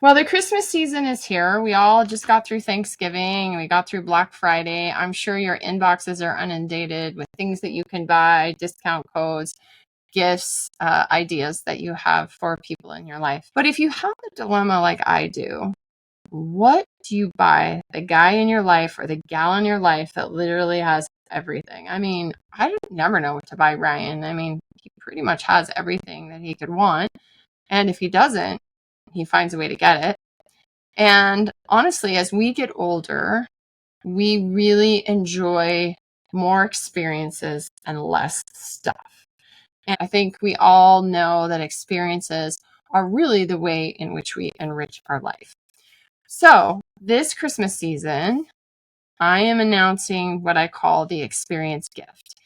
Well, the Christmas season is here. We all just got through Thanksgiving. We got through Black Friday. I'm sure your inboxes are inundated with things that you can buy, discount codes, gifts, ideas that you have for people in your life. But if you have a dilemma like I do, what do you buy the guy in your life or the gal in your life that literally has everything? I mean, I never know what to buy Ryan. I mean, he pretty much has everything that he could want. And if he doesn't, he finds a way to get it. And honestly, as we get older, we really enjoy more experiences and less stuff. And I think we all know that experiences are really the way in which we enrich our life. So this Christmas season, I am announcing what I call the experience gift.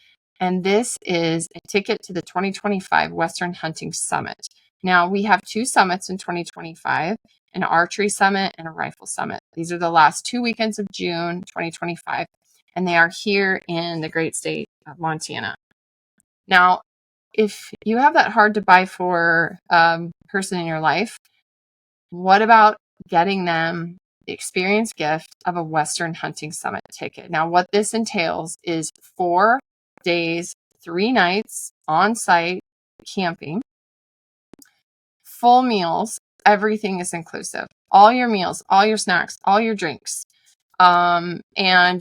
And this is a ticket to the 2025 Western Hunting Summit. Now, we have 2 summits in 2025, an archery summit and a rifle summit. These are the last 2 weekends of June 2025, and they are here in the great state of Montana. Now, if you have that hard to buy for person in your life, what about getting them the experience gift of a Western Hunting Summit ticket? Now, what this entails is 4 days, 3 nights on site camping, full meals, everything is inclusive. All your meals, all your snacks, all your drinks. And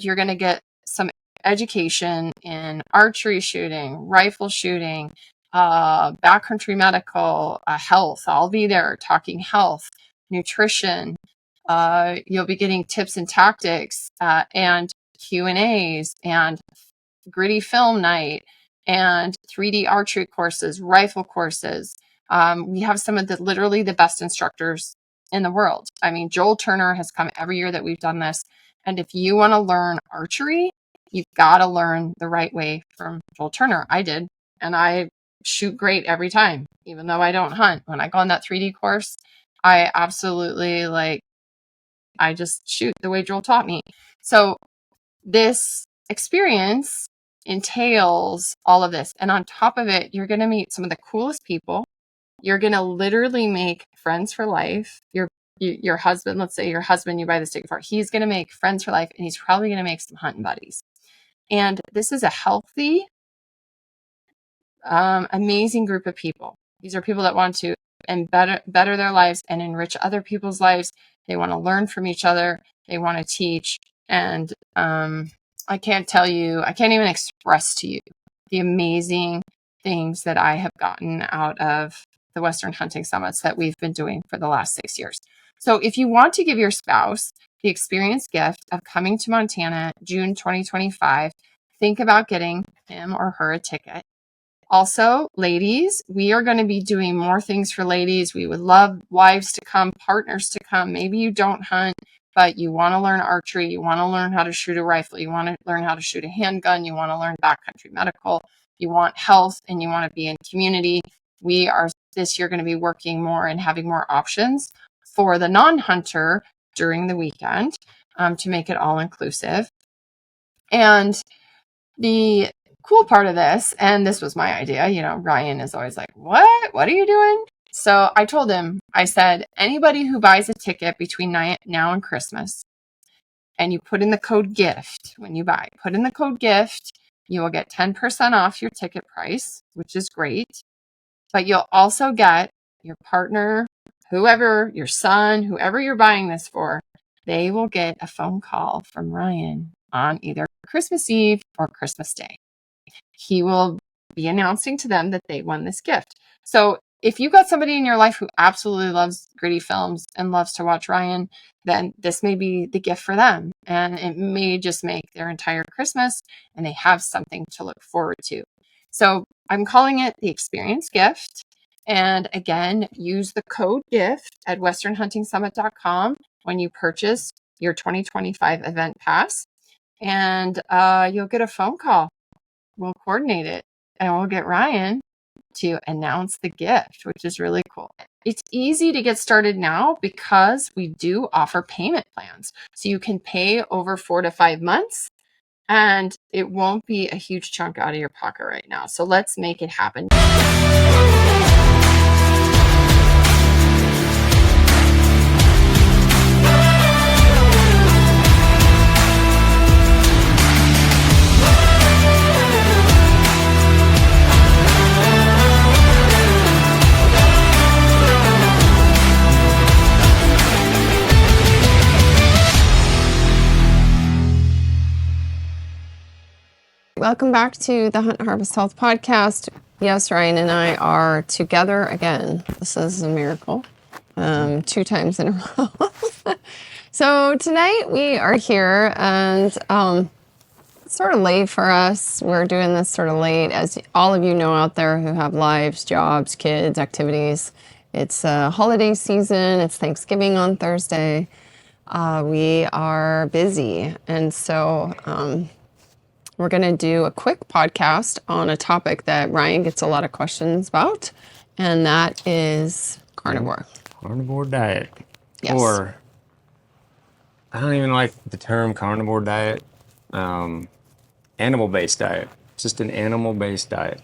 you're going to get some education in archery shooting, rifle shooting, backcountry medical, health. I'll be there talking health, nutrition. You'll be getting tips and tactics, and Q&As and gritty film night and 3D archery courses, rifle courses. We have some of literally the best instructors in the world. I mean, Joel Turner has come every year that we've done this. And if you want to learn archery, you've got to learn the right way from Joel Turner. I did. And I shoot great every time, even though I don't hunt. When I go on that 3D course, I absolutely I just shoot the way Joel taught me. So this experience entails all of this. And on top of it, you're going to meet some of the coolest people. You're going to literally make friends for life. Your husband, let's say your husband you buy this ticket for, he's going to make friends for life, and he's probably going to make some hunting buddies. And this is a healthy, amazing group of people. These are people that want to better their lives and enrich other people's lives. They want to learn from each other. They want to teach. And I can't even express to you the amazing things that I have gotten out of the Western Hunting Summits that we've been doing for the last 6 years. So if you want to give your spouse the experience gift of coming to Montana, June 2025, think about getting him or her a ticket. Also, ladies, we are going to be doing more things for ladies. We would love wives to come, partners to come. Maybe you don't hunt, but you want to learn archery. You want to learn how to shoot a rifle. You want to learn how to shoot a handgun. You want to learn backcountry medical. You want health, and you want to be in community. We are this year going to be working more and having more options for the non-hunter during the weekend to make it all inclusive. And the cool part of this, and this was my idea, Ryan is always like, what are you doing? So I told him, I said, anybody who buys a ticket between now and Christmas, and you put in the code GIFT when you buy, put in the code GIFT, you will get 10% off your ticket price, which is great. But you'll also get your partner, whoever, your son, whoever you're buying this for, they will get a phone call from Ryan on either Christmas Eve or Christmas Day. He will be announcing to them that they won this gift. So if you've got somebody in your life who absolutely loves gritty films and loves to watch Ryan, then this may be the gift for them. And it may just make their entire Christmas, and they have something to look forward to. So I'm calling it the experience gift. And again, use the code GIFT at westernhuntingsummit.com when you purchase your 2025 event pass. And you'll get a phone call. We'll coordinate it, and we'll get Ryan to announce the gift, which is really cool. It's easy to get started now because we do offer payment plans. So you can pay over 4 to 5 months, and it won't be a huge chunk out of your pocket right now. So let's make it happen. welcome back to the Hunt Harvest Health Podcast. Yes, Ryan and I are together again. This is a miracle. 2 times in a row. So tonight we are here, and it's sort of late for us. We're doing this sort of late, as all of you know out there who have lives, jobs, kids, activities. It's holiday season. It's Thanksgiving on Thursday. We are busy, and so we're going to do a quick podcast on a topic that Ryan gets a lot of questions about, and that is carnivore. Carnivore diet. Yes. Or, I don't even like the term carnivore diet. Animal-based diet. It's just an animal-based diet.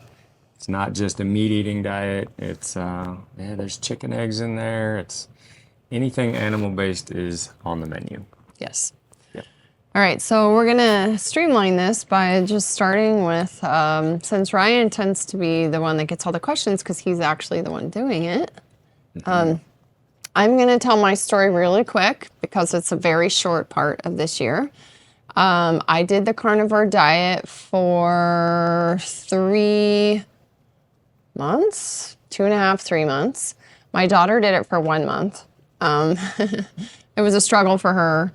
It's not just a meat-eating diet. It's, there's chicken eggs in there. It's anything animal-based is on the menu. Yes. Yep. All right, so we're going to streamline this by just starting with, since Ryan tends to be the one that gets all the questions because he's actually the one doing it, I'm going to tell my story really quick because it's a very short part of this year. I did the carnivore diet for 3 months, 2.5, 3 months. My daughter did it for 1 month. It was a struggle for her,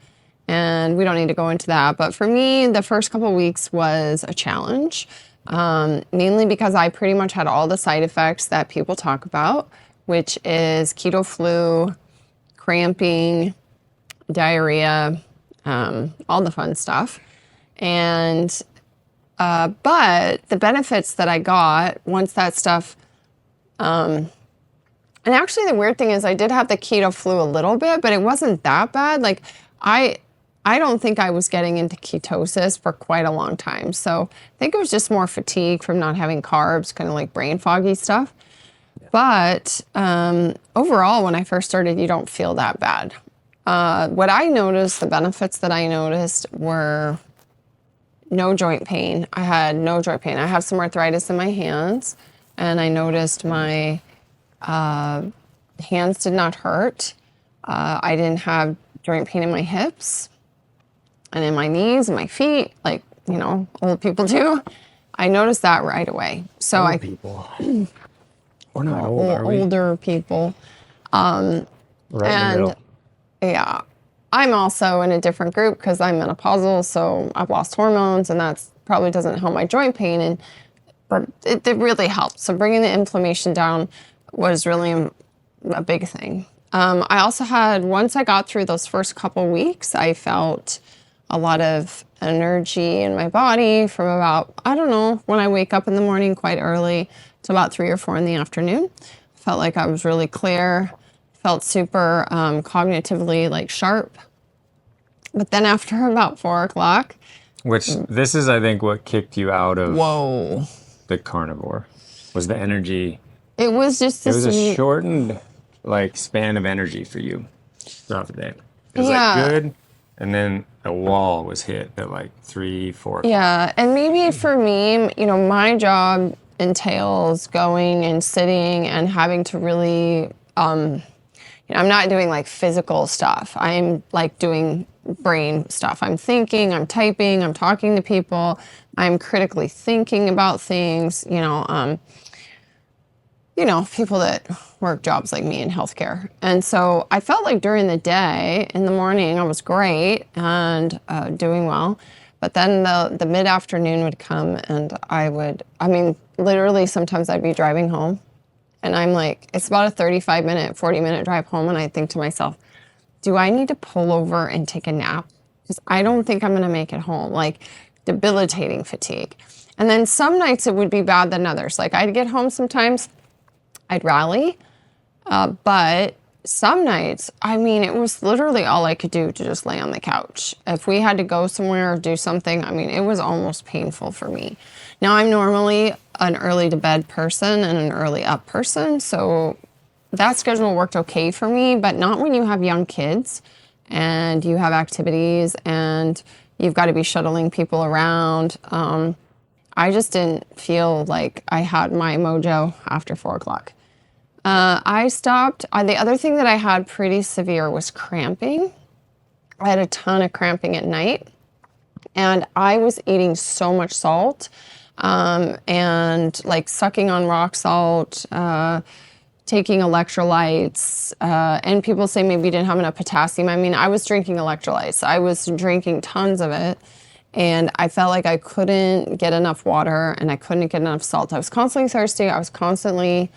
and we don't need to go into that. But for me, the first couple of weeks was a challenge, mainly because I pretty much had all the side effects that people talk about, which is keto flu, cramping, diarrhea, all the fun stuff. And, but the benefits that I got once that stuff, and actually the weird thing is I did have the keto flu a little bit, but it wasn't that bad. Like I don't think I was getting into ketosis for quite a long time. So I think it was just more fatigue from not having carbs, kind of like brain foggy stuff. But overall, when I first started, you don't feel that bad. What I noticed, the benefits that I noticed were no joint pain. I had no joint pain. I have some arthritis in my hands, and I noticed my hands did not hurt. I didn't have joint pain in my hips and in my knees and my feet, like, you know, old people do. I noticed that right away. So Old people. We're not old, are we? Older people. Right in the middle. Yeah, I'm also in a different group because I'm menopausal, so I've lost hormones, and that's probably doesn't help my joint pain, but it really helped. So bringing the inflammation down was really a big thing. I also had, once I got through those first couple weeks, I felt a lot of energy in my body from about, I don't know, when I wake up in the morning quite early to about 3 or 4 in the afternoon. Felt like I was really clear, felt super cognitively like sharp. But then after about 4 o'clock. Which, this is, I think, what kicked you out of the carnivore, was the energy. It was just this. It was a shortened, like, span of energy for you throughout the day. It was like good, and then a wall was hit at like 3, 4 o'clock. Yeah, and maybe for me, you know, my job entails going and sitting and having to really, you know, I'm not doing like physical stuff. I'm like doing brain stuff. I'm thinking, I'm typing, I'm talking to people, I'm critically thinking about things, you know, people that work jobs like me in healthcare. And so I felt like during the day, in the morning, I was great and doing well. But then the mid-afternoon would come, and literally sometimes I'd be driving home, and I'm like, it's about a 35-minute, 40-minute drive home, and I think to myself, do I need to pull over and take a nap? Because I don't think I'm going to make it home. Like, debilitating fatigue. And then some nights it would be bad than others. Like, I'd get home sometimes, I'd rally, but some nights, it was literally all I could do to just lay on the couch. If we had to go somewhere or do something, it was almost painful for me. Now, I'm normally an early to bed person and an early up person, so that schedule worked okay for me, but not when you have young kids and you have activities and you've got to be shuttling people around. I just didn't feel like I had my mojo after 4 o'clock. I stopped. The other thing that I had pretty severe was cramping. I had a ton of cramping at night. And I was eating so much salt, and like sucking on rock salt, taking electrolytes, and people say maybe you didn't have enough potassium. I mean, I was drinking electrolytes. I was drinking tons of it, and I felt like I couldn't get enough water and I couldn't get enough salt. I was constantly thirsty. I was constantly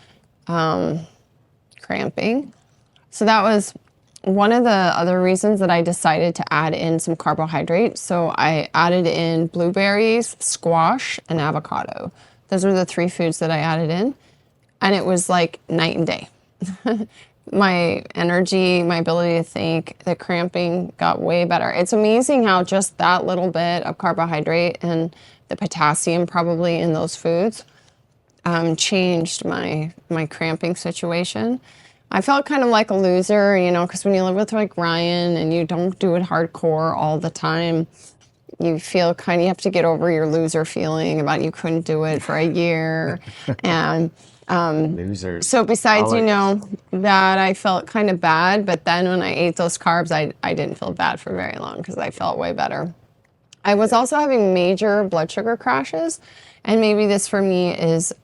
cramping. So that was one of the other reasons that I decided to add in some carbohydrates. So I added in blueberries, squash, and avocado. Those were the 3 foods that I added in. And it was like night and day. My energy, my ability to think, the cramping got way better. It's amazing how just that little bit of carbohydrate and the potassium probably in those foods changed my cramping situation. I felt kind of like a loser, you know, because when you live with like Ryan and you don't do it hardcore all the time, you feel kind of, you have to get over your loser feeling about you couldn't do it for a year. And Losers. so besides, you know, that I felt kind of bad, but then when I ate those carbs, I didn't feel bad for very long because I felt way better. I was also having major blood sugar crashes, and maybe this for me is,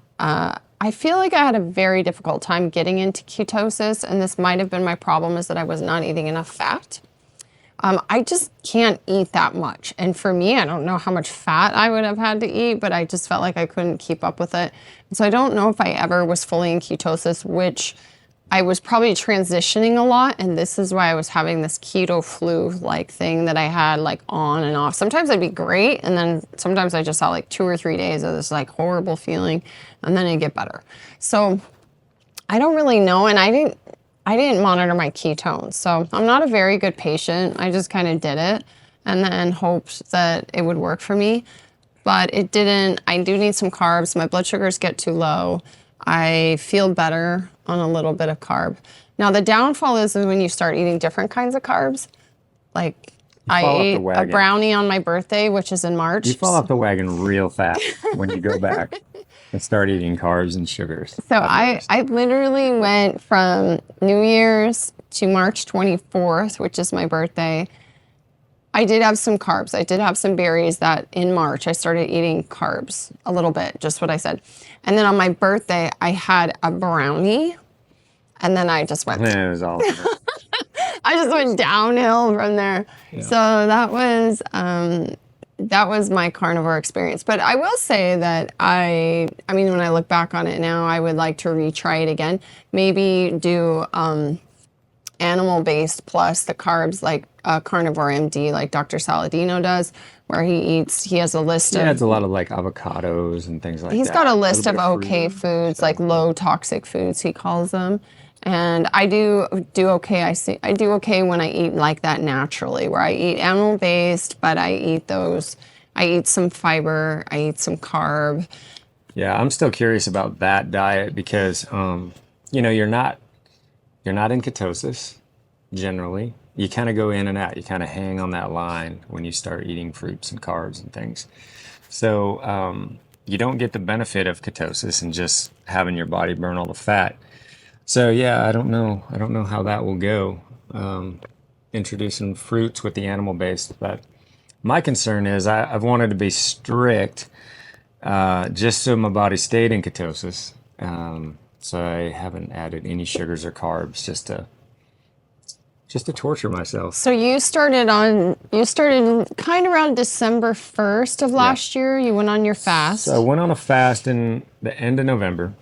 I feel like I had a very difficult time getting into ketosis, and this might have been my problem, is that I was not eating enough fat. I just can't eat that much. And for me, I don't know how much fat I would have had to eat, but I just felt like I couldn't keep up with it. And so I don't know if I ever was fully in ketosis, which I was probably transitioning a lot. And this is why I was having this keto flu like thing that I had like on and off. Sometimes I'd be great. And then sometimes I just had like 2 or 3 days of this like horrible feeling, and then it'd get better. So I don't really know. And I didn't monitor my ketones. So I'm not a very good patient. I just kind of did it and then hoped that it would work for me. But it didn't. I do need some carbs. My blood sugars get too low. I feel better on a little bit of carb. Now, the downfall is when you start eating different kinds of carbs. Like, I ate a brownie on my birthday, which is in March. You fall off the wagon real fast when you go back and start eating carbs and sugars. So I literally went from New Year's to March 24th, which is my birthday. I did have some carbs. I did have some berries that in March I started eating carbs a little bit, just what I said. And then on my birthday, I had a brownie, and then I just went. It was all. I just went downhill from there. Yeah. So that was my carnivore experience. But I will say that I mean, when I look back on it now, I would like to retry it again. Maybe do animal-based plus the carbs like Carnivore MD, like Dr. Saladino does, where he has a list of... He adds a lot of like avocados and things like that. He's got a list of okay foods, like low toxic foods, he calls them. And I do okay. I do okay when I eat like that naturally, where I eat animal-based, but I eat some fiber, I eat some carb. Yeah, I'm still curious about that diet because, you know, you're not in ketosis generally. You kind of go in and out. You kind of hang on that line when you start eating fruits and carbs and things. So you don't get the benefit of ketosis and just having your body burn all the fat. So yeah, I don't know how that will go, introducing fruits with the animal-based. But my concern is I've wanted to be strict just so my body stayed in ketosis. So I haven't added any sugars or carbs just to torture myself. So you started kind of around December 1st of last year. You went on your fast. So I went on a fast in the end of November,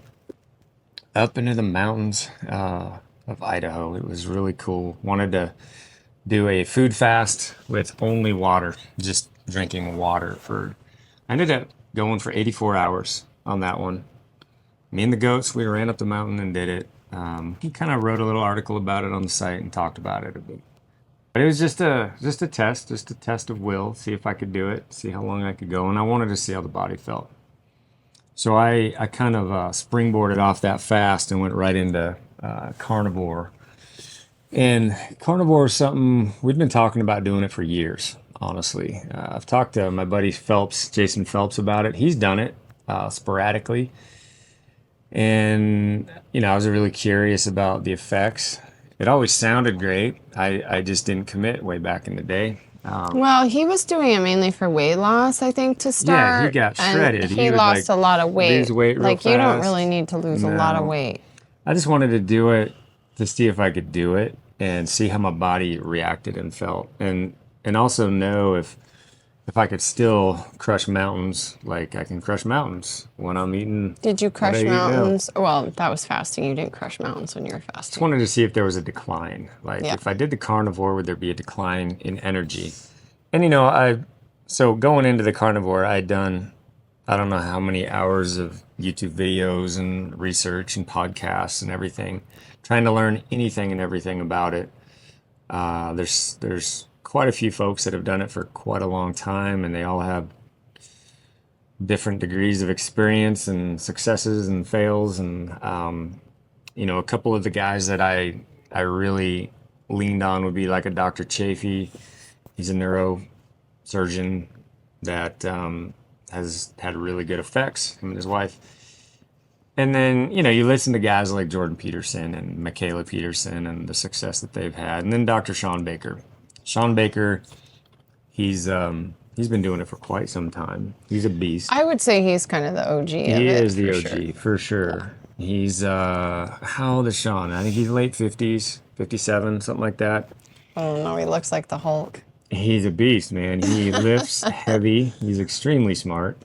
up into the mountains of Idaho. It was really cool. Wanted to do a food fast with only water, just drinking water I ended up going for 84 hours on that one. Me and the goats, we ran up the mountain and did it. He kind of wrote a little article about it on the site and talked about it a bit. But it was just a test of will, see if I could do it, see how long I could go, and I wanted to see how the body felt. So I kind of springboarded off that fast and went right into carnivore. And carnivore is something, we've been talking about doing it for years, honestly. I've talked to my buddy Jason Phelps about it. He's done it sporadically. And, you know, I was really curious about the effects. It always sounded great. I just didn't commit way back in the day. Well, he was doing it mainly for weight loss, I think, to Yeah, he start. got And shredded. he He would lost like a lot of weight. lose weight real Like, you don't really fast. need to lose a lot of No, weight. I just wanted to do it to see if I could do it and see how my body reacted and felt, and also know if I could still crush mountains like I can crush mountains when I'm eating Did you what I crush eat now. mountains? Well, that was fasting. You didn't crush mountains when you were Just fasting. wanted to see if there was a decline. Like Yeah. if I did the carnivore, would there be a decline in energy? And you know, so going into the carnivore, I'd done I don't know how many hours of YouTube videos and research and podcasts and everything, trying to learn anything and everything about it. There's quite a few folks that have done it for quite a long time, and they all have different degrees of experience and successes and fails. And you know, a couple of the guys that I really leaned on would be like a Dr. Chafee. He's a neurosurgeon that has had really good effects, him and his wife. And then, you know, you listen to guys like Jordan Peterson and Michaela Peterson and the success that they've had. And then Dr. Sean Baker. Sean Baker, he's been doing it for quite some time. He's a beast. I would say he's kind of the OG of He it, is the for OG sure. for sure. He's how old is Sean? I think he's late 50s, 57, something like that. I don't know. He looks like the Hulk. He's a beast, man. He lifts heavy. He's extremely smart.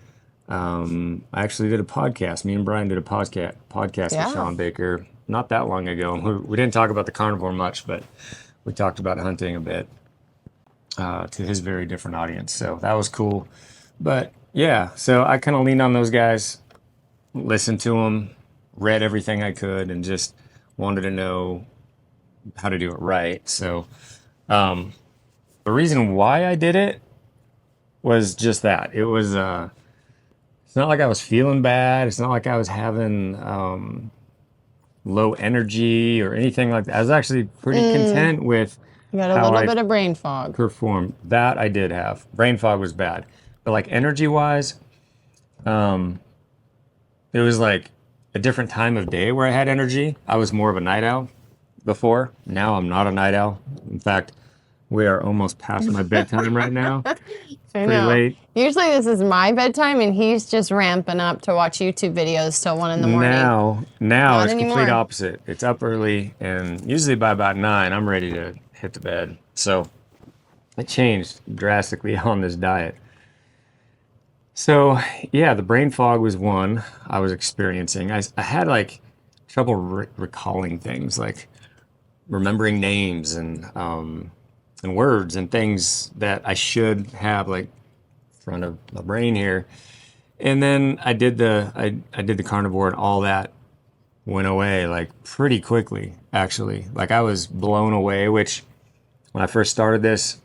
I actually did a podcast. Me and Brian did a podcast with Yeah. Sean Baker not that long ago. We didn't talk about the carnivore much, but we talked about hunting a bit to his very different audience. So that was cool. But yeah, so I kind of leaned on those guys, listened to them, read everything I could, and just wanted to know how to do it right. So the reason why I did it was just that. It was it's not like I was feeling bad. It's not like I was having low energy or anything like that. I was actually pretty content with You got a how little I bit of brain fog. performed. That I did have. Brain fog was bad. But like energy wise, it was like a different time of day where I had energy. I was more of a night owl before. Now I'm not a night owl. In fact, we are almost past my bedtime right now. I Pretty know. late. Usually this is my bedtime, and he's just ramping up to watch YouTube videos till 1 in the morning. Now Not it's complete anymore. opposite. It's up early, and usually by about 9, I'm ready to hit the bed. So it changed drastically on this diet. So yeah, the brain fog was one I was experiencing. I had like trouble recalling things, like remembering names and words and things that I should have like in front of my brain here. And then I did the carnivore, and all that went away like pretty quickly, actually. Like I was blown away, which when I first started this,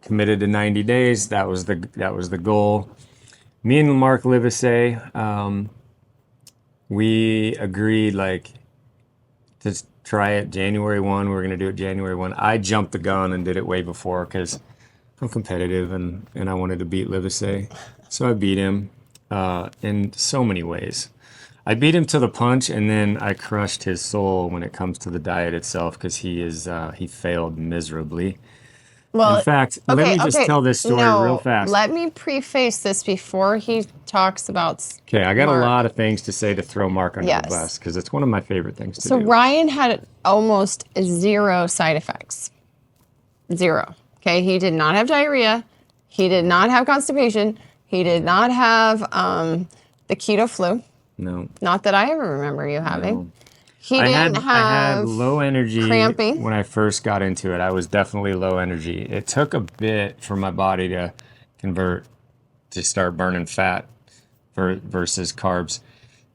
committed to 90 days, that was the goal. Me and Mark Livesey, we agreed like to try it January 1. We're going to do it January 1. I jumped the gun and did it way before because I'm competitive and I wanted to beat Livesey. So I beat him in so many ways. I beat him to the punch, and then I crushed his soul when it comes to the diet itself because he failed miserably. In Well, fact, let me just tell this story real no, fast. let me preface this before he talks about Okay, I got Mark. a lot of things to say to throw Mark under Yes. the bus because it's one of my favorite things to So do. Ryan had almost 0 side effects. 0. Okay, he did not have diarrhea. He did not have constipation. He did not have the keto flu. No. Not that I ever remember you having. No. He I didn't had have low energy cramping. when I first got into it. I was definitely low energy. It took a bit for my body to convert to start burning fat versus carbs.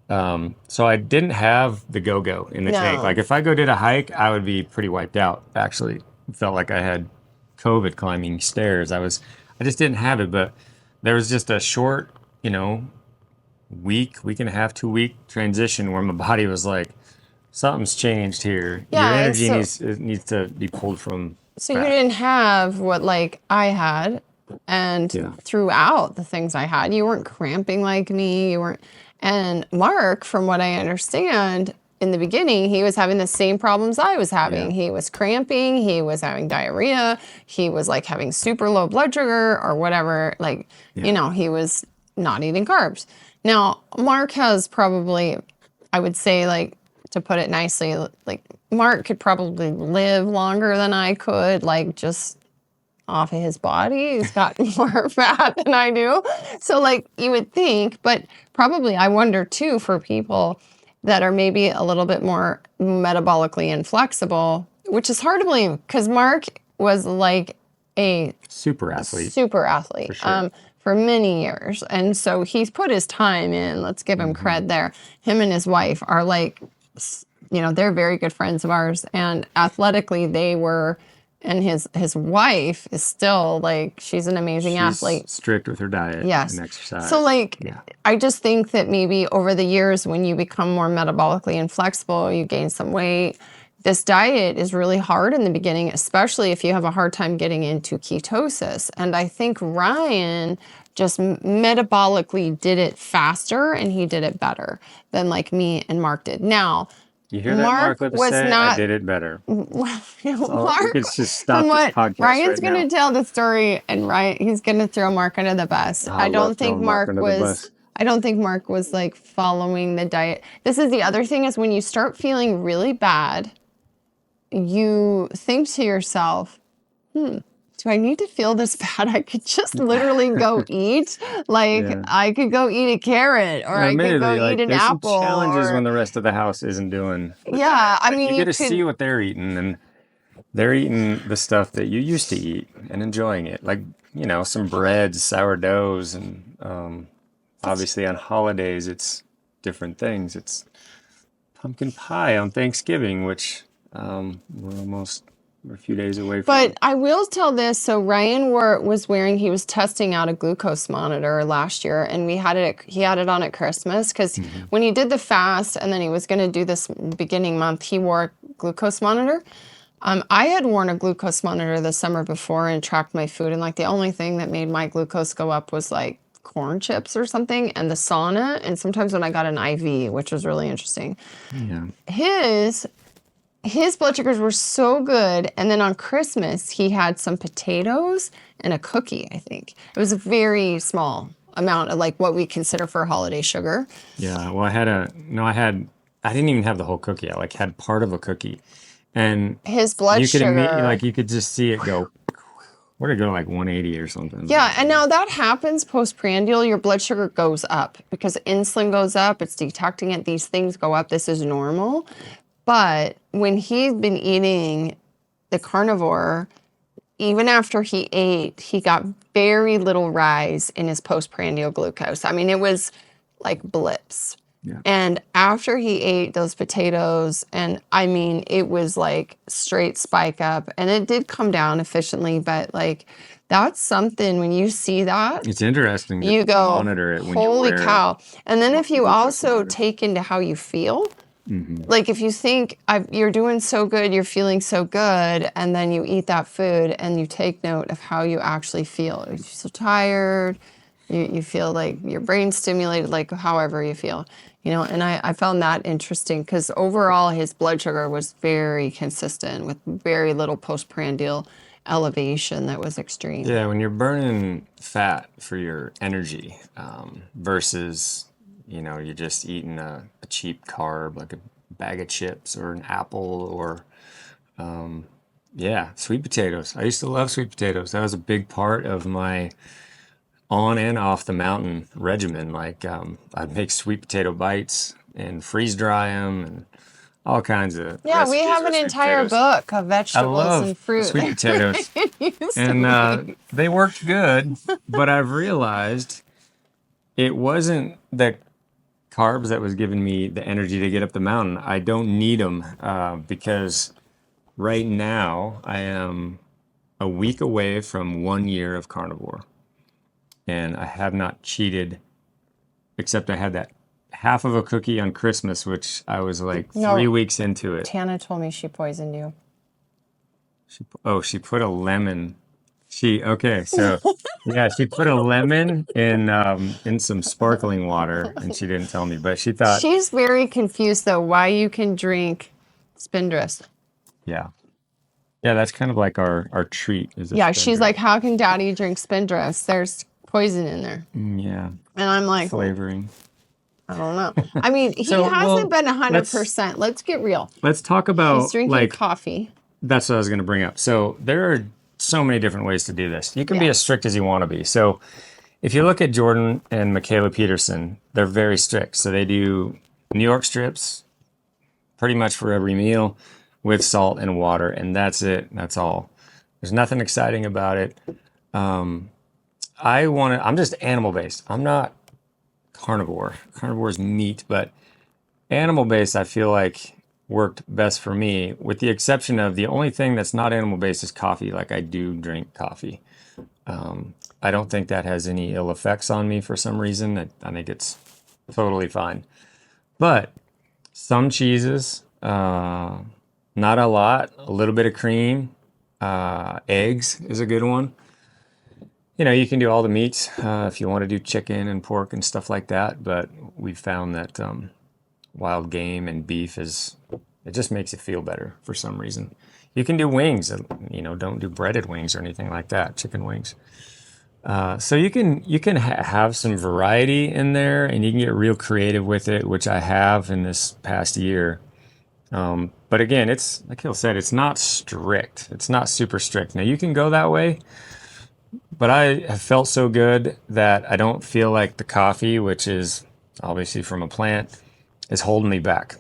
So I didn't have the go-go in the tank. No. Like if I did a hike, I would be pretty wiped out. Actually, felt like I had COVID climbing stairs. I just didn't have it. But there was just a short, week and a half, 2 week transition where my body was like, something's changed here. Yeah, Your and energy so- needs to be pulled from So fat. you didn't have what like I had, and Yeah. throughout the things I had, you weren't cramping like me. You weren't. And Mark, from what I understand, in the beginning, he was having the same problems I was having. Yeah. He was cramping, he was having diarrhea, he was like having super low blood sugar or whatever. Like, Yeah. you know, he was not eating carbs. Now, Mark has probably, I would say, like, to put it nicely, like, Mark could probably live longer than I could, like, just off of his body. He's got more fat than I do. So, like, you would think, but probably I wonder too for people that are maybe a little bit more metabolically inflexible, which is hard to believe because Mark was like a Super athlete. super athlete For sure. for many years. And so he's put his time in. Let's give him cred there. Him and his wife are like, you know, they're very good friends of ours. And athletically, they were, and his wife is still like, she's an amazing athlete. Strict with her diet Yes. and exercise. So like, Yeah. I just think that maybe over the years, when you become more metabolically inflexible, you gain some weight. This diet is really hard in the beginning, especially if you have a hard time getting into ketosis. And I think Ryan just metabolically did it faster and he did it better than like me and Mark did. Now, You hear that, Mark? Let us say, I did it better. Mark, we could just stop from this what podcast Ryan's right going now. to tell the story, and Ryan, he's going to throw Mark under the bus. I I don't love think throwing Mark under the bus. I don't think Mark was like following the diet. This is the other thing is when you start feeling really bad, you think to yourself, do I need to feel this bad? I could just literally go eat. Like, Yeah. I could go eat a carrot, or I could Admittedly, go eat an there's apple. some challenges or, when the rest of the house isn't doing. yeah, I mean, You you get to could. see what they're eating, and they're eating the stuff that you used to eat and enjoying it. Like, you know, some breads, sourdoughs, and obviously on holidays, it's different things. It's pumpkin pie on Thanksgiving, which we're a few days away from. But I will tell this. So Ryan he was testing out a glucose monitor last year, and he had it on at Christmas because when he did the fast and then he was going to do this beginning month, he wore a glucose monitor. I had worn a glucose monitor the summer before and tracked my food, and like the only thing that made my glucose go up was like corn chips or something, and the sauna, and sometimes when I got an IV, which was really interesting. Yeah. His blood sugars were so good, and then on Christmas he had some potatoes and a cookie. I think it was a very small amount of like what we consider for holiday sugar. Yeah. Well, I didn't even have the whole cookie. I like had part of a cookie, and His blood sugar, you could just see it go. Where did it go to like 180 or something? yeah, and now that happens postprandial. Your blood sugar goes up because insulin goes up. It's detecting it. These things go up. This is normal. But when he'd been eating the carnivore, even after he ate, he got very little rise in his postprandial glucose. I mean, it was like blips. Yeah. And after he ate those potatoes, and I mean, it was like straight spike up, and it did come down efficiently, but like that's something when you see that, It's interesting to you go, monitor it when holy you wear cow. And then if you glucose also monitor. take into how you feel, like if you think you're doing so good, you're feeling so good, and then you eat that food and you take note of how you actually feel. You feel so tired, you feel like your brain's stimulated, like however you feel, you know, and I found that interesting because overall his blood sugar was very consistent with very little postprandial elevation that was extreme. Yeah, when you're burning fat for your energy versus, you know, you're just eating a cheap carb like a bag of chips or an apple or, sweet potatoes. I used to love sweet potatoes. That was a big part of my on and off the mountain regimen. Like I'd make sweet potato bites and freeze dry them and all kinds of Yeah, we recipes have for an sweet entire potatoes. book of I vegetables love and fruit. sweet potatoes. And they worked good, but I've realized it wasn't the carbs that was giving me the energy to get up the mountain. I don't need them because right now I am a week away from 1 year of carnivore. And I have not cheated, except I had that half of a cookie on Christmas, which I was like 3 weeks into it. Tana told me she poisoned you. She put a lemon Okay, so yeah, she put a lemon in some sparkling water, and she didn't tell me, but she thought, She's very confused though why you can drink Spindrift. yeah, yeah, that's kind of like our treat is a Yeah, she's like, Spindrift. how can Daddy drink Spindrift? There's poison in there. Yeah, And I'm like, well, flavoring. I don't know. I mean, he So, hasn't well, been let's 100%. Let's get real. let's talk He's about drinking like coffee. that's what I was going to bring up. So there are so many different ways to do this. You can be as Yes. strict as you want to be. So if you look at Jordan and Michaela Peterson, they're very strict. So they do New York strips pretty much for every meal with salt and water, and that's it. That's all. There's nothing exciting about it. I'm just animal based. I'm not carnivore. Carnivore is meat, but animal based, I feel like worked best for me, with the exception of the only thing that's not animal based is coffee. Like I do drink coffee. I don't think that has any ill effects on me for some reason. I think it's totally fine. But some cheeses, not a lot, a little bit of cream, eggs is a good one. You know, you can do all the meats if you want to do chicken and pork and stuff like that. But we've found that wild game and beef it just makes it feel better for some reason. You can do wings, don't do breaded wings or anything like that, chicken wings. So you can have some variety in there, and you can get real creative with it, which I have in this past year. But again, it's like Hill said, it's not strict. It's not super strict. Now you can go that way, but I have felt so good that I don't feel like the coffee, which is obviously from a plant, is holding me back.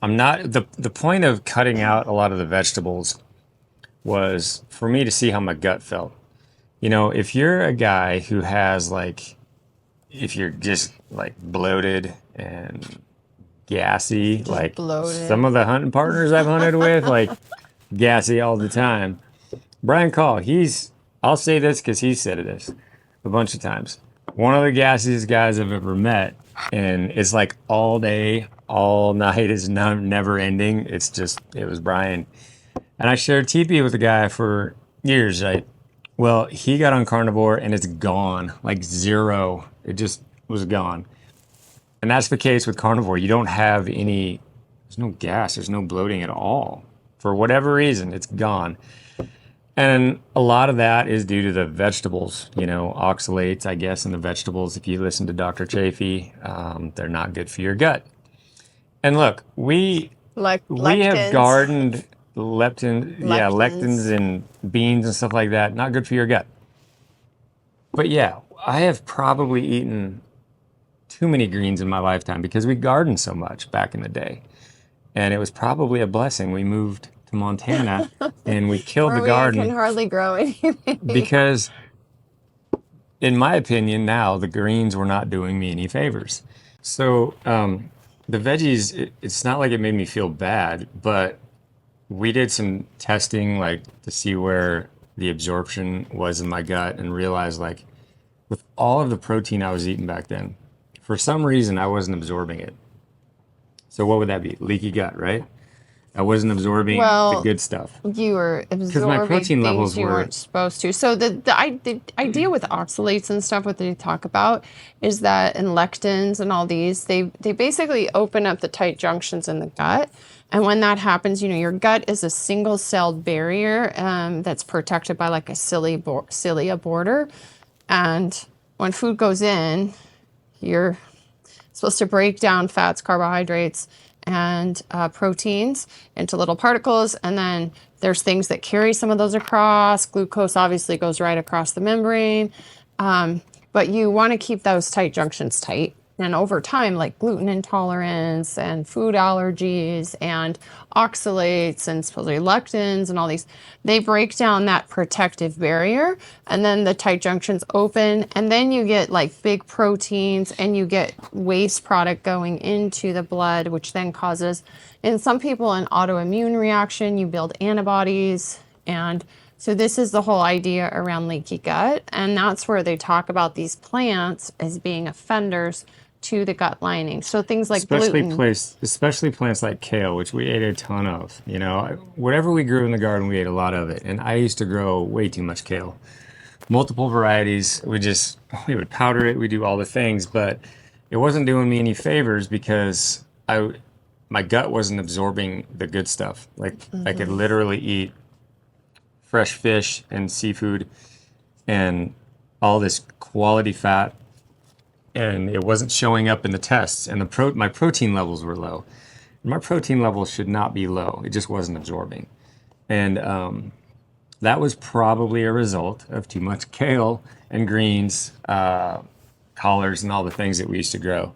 I'm not the point of cutting out a lot of the vegetables was for me to see how my gut felt. You know, if you're a guy who has like, if you're just like bloated and gassy, like Bloated. some of the hunting partners I've hunted with, like gassy all the time. Brian Call, I'll say this because he said this a bunch of times. One of the gassiest guys I've ever met, and it's like all day, all night is never ending. It was Brian. And I shared TP with a guy for years, right? Well, he got on carnivore and it's gone, like zero. It just was gone. And that's the case with carnivore. You don't have there's no gas, there's no bloating at all. For whatever reason, it's gone. And a lot of that is due to the vegetables, oxalates, I guess, in the vegetables. If you listen to Dr. Chafee, they're not good for your gut. And look, we have Lectins. gardened lectins and beans and stuff like that. Not good for your gut. But yeah, I have probably eaten too many greens in my lifetime because we gardened so much back in the day. And it was probably a blessing. We moved to Montana and we killed the Where we can garden hardly grow anything. because, in my opinion, now the greens were not doing me any favors. So the veggies, it's not like it made me feel bad, but we did some testing like to see where the absorption was in my gut and realized like with all of the protein I was eating back then, for some reason I wasn't absorbing it. So what would that be? Leaky gut, right? I wasn't absorbing the good stuff. You were Because my absorbing protein levels things you were, weren't supposed to. So the idea with oxalates and stuff, what they talk about, is that in lectins and all these, they basically open up the tight junctions in the gut. And when that happens, your gut is a single-celled barrier that's protected by like a cilia border. And when food goes in, you're supposed to break down fats, carbohydrates, and proteins into little particles. And then there's things that carry some of those across. Glucose obviously goes right across the membrane. But you want to keep those tight junctions tight. And over time, like gluten intolerance and food allergies and oxalates and supposedly lectins and all these, they break down that protective barrier, and then the tight junctions open, and then you get like big proteins and you get waste product going into the blood, which then causes, in some people, an autoimmune reaction. You build antibodies. And so this is the whole idea around leaky gut. And that's where they talk about these plants as being offenders to the gut lining. So things like Especially gluten. place, especially plants like kale, which we ate a ton of. You know, whatever we grew in the garden, we ate a lot of it. And I used to grow way too much kale, multiple varieties. We would powder it, we do all the things, but it wasn't doing me any favors because my gut wasn't absorbing the good stuff. Like I could literally eat fresh fish and seafood and all this quality fat, and it wasn't showing up in the tests. And my protein levels were low. My protein levels should not be low. It just wasn't absorbing, and that was probably a result of too much kale and greens, collards, and all the things that we used to grow.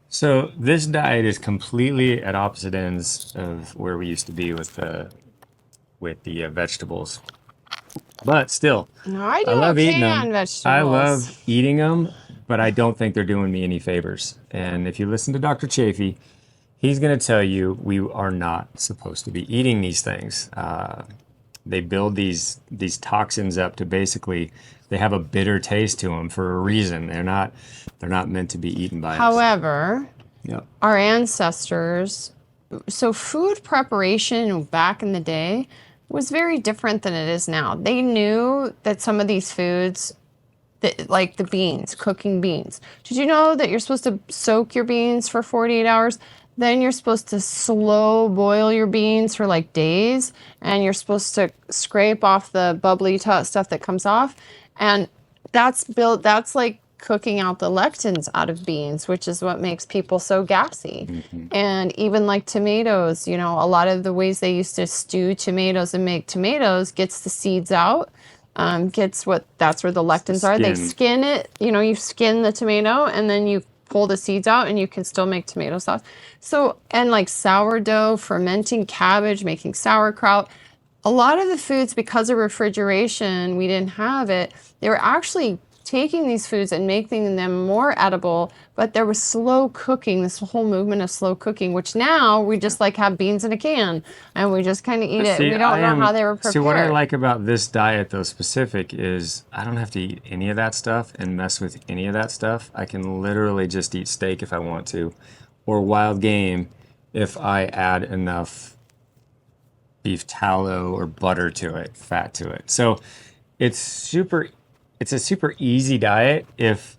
So this diet is completely at opposite ends of where we used to be with the vegetables. But still, No, I I do love eating okay them. on I love vegetables. eating them, but I don't think they're doing me any favors. And if you listen to Dr. Chafee, he's going to tell you we are not supposed to be eating these things. They build these toxins up to basically they have a bitter taste to them for a reason. They're not meant to be eaten by us. However, Yep. our ancestors, so food preparation back in the day was very different than it is now. They knew that some of these foods, like the beans, cooking beans. Did you know that you're supposed to soak your beans for 48 hours? Then you're supposed to slow boil your beans for like days, and you're supposed to scrape off the bubbly stuff that comes off. And that's like cooking out the lectins out of beans, which is what makes people so gassy. And even like tomatoes, you know, a lot of the ways they used to stew tomatoes and make tomatoes gets the seeds out, that's where the It's the lectins are. They skin. skin it, you know, you skin the tomato and then you pull the seeds out and you can still make tomato sauce. So, and like sourdough, fermenting cabbage, making sauerkraut. A lot of the foods, because of refrigeration, we didn't have it. They were actually taking these foods and making them more edible, but there was slow cooking, this whole movement of slow cooking, which now we just like have beans in a can and we just kind of eat But it. see, We don't know how they were what I prepared. like about this diet though specific is I don't have to eat any of that stuff and mess with any of that stuff. I can literally just eat steak if I want to, or wild game if I add enough beef tallow or butter to it, fat to it. So it's super, it's a super easy diet if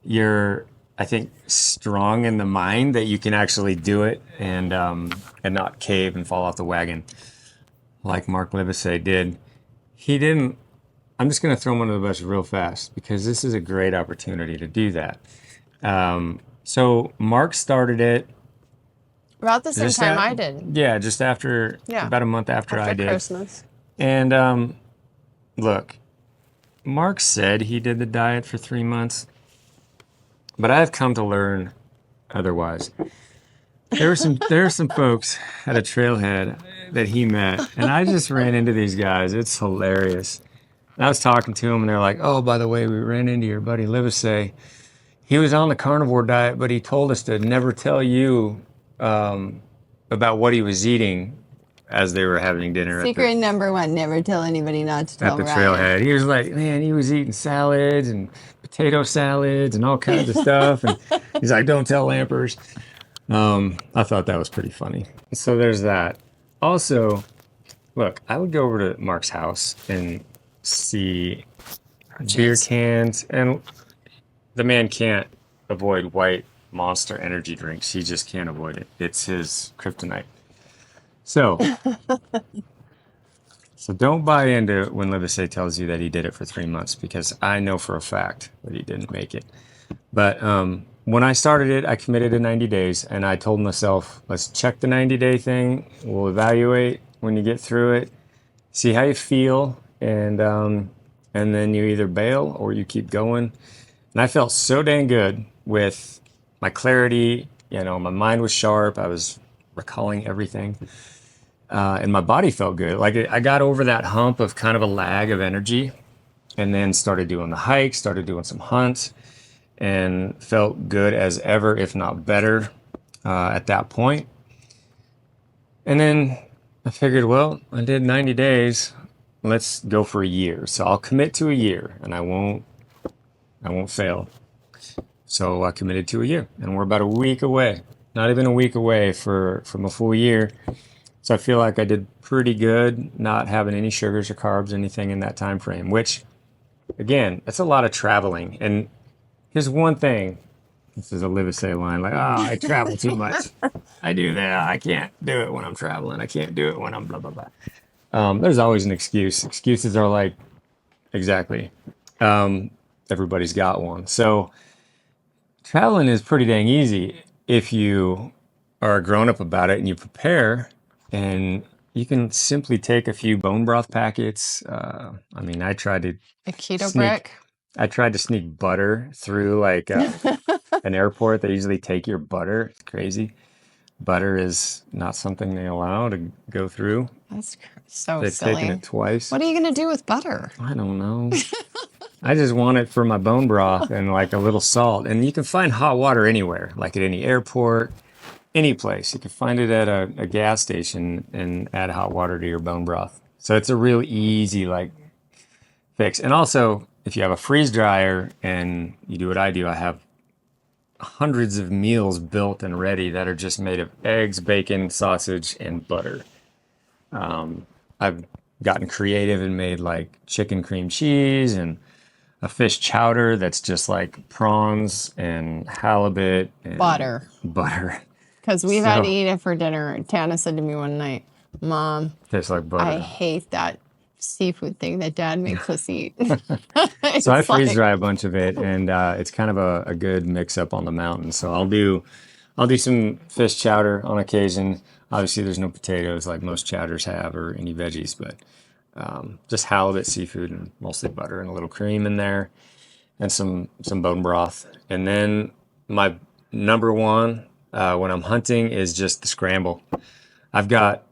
you're, I think, strong in the mind that you can actually do it and not cave and fall off the wagon like Mark Livesey did. He didn't. I'm just going to throw him under the bus real fast because this is a great opportunity to do that. So Mark started it About the same just time I did. yeah, just after Yeah, about a month after I after did. Christmas. And look, Mark said he did the diet for 3 months, but I've come to learn otherwise. There are some folks at a trailhead that he met, and I just ran into these guys. It's hilarious. And I was talking to them, and they're like, "Oh, by the way, we ran into your buddy Livesey. He was on the carnivore diet, but he told us to never tell you about what he was eating as they were having dinner at Secret number one, never tell anybody not to tell the Ryan. trailhead." He was like, "Man, he was eating salads and potato salads and all kinds of stuff." And he's like, "Don't tell Lampers." I thought that was pretty funny. So there's that. Also, look, I would go over to Mark's house and see beer cans, and the man can't avoid white Monster energy drinks. He just can't avoid it. It's his kryptonite. So, so don't buy into when Livesey tells you that he did it for 3 months because I know for a fact that he didn't make it. But when I started it, I committed to 90 days, and I told myself, let's check the 90-day thing. We'll evaluate when you get through it, see how you feel, and then you either bail or you keep going. And I felt so dang good with my clarity. You know, my mind was sharp. I was recalling everything, and my body felt good. Like I got over that hump of kind of a lag of energy, and then started doing the hike, started doing some hunts, and felt good as ever, if not better, at that point. And then I figured, well, I did 90 days. Let's go for a year. So I'll commit to a year, and I won't fail. So I committed to a year, and we're about a week away, not even a week away from a full year. So I feel like I did pretty good, not having any sugars or carbs, anything in that time frame. Which, again, that's a lot of traveling. And here's one thing. This is a live a say line, like, oh, I travel too much. I do that. I can't do it when I'm traveling. I can't do it when I'm blah blah blah. There's always an excuse. Excuses are like exactly. Everybody's got one. So traveling is pretty dang easy if you are a grown up about it and you prepare, and you can simply take a few bone broth packets. I mean, A keto sneak, brick. I tried to sneak butter through like an airport. They usually take your butter. It's crazy. Butter is not something they allow to go through. That's so They've taken silly. it twice. What are you going to do with butter? I don't know. I just want it for my bone broth and like a little salt. And you can find hot water anywhere, like at any airport, any place. You can find it at a gas station and add hot water to your bone broth. So it's a real easy like fix. And also, if you have a freeze dryer and you do what I do, I have hundreds of meals built and ready that are just made of eggs, bacon, sausage, and butter. I've gotten creative and made like chicken cream cheese and a fish chowder that's just like prawns and halibut and Butter. butter. Because we've had to So eat it for dinner. Tana said to me one night, Mom, tastes like I butter. hate that seafood thing that Dad makes us eat. So I It's freeze like, dry a bunch of it, and it's kind of a good mix up on the mountain. So I'll do some fish chowder on occasion. Obviously, there's no potatoes like most chowders have or any veggies, but just halibut seafood and mostly butter and a little cream in there and some bone broth. And then my number one when I'm hunting is just the scramble. I've got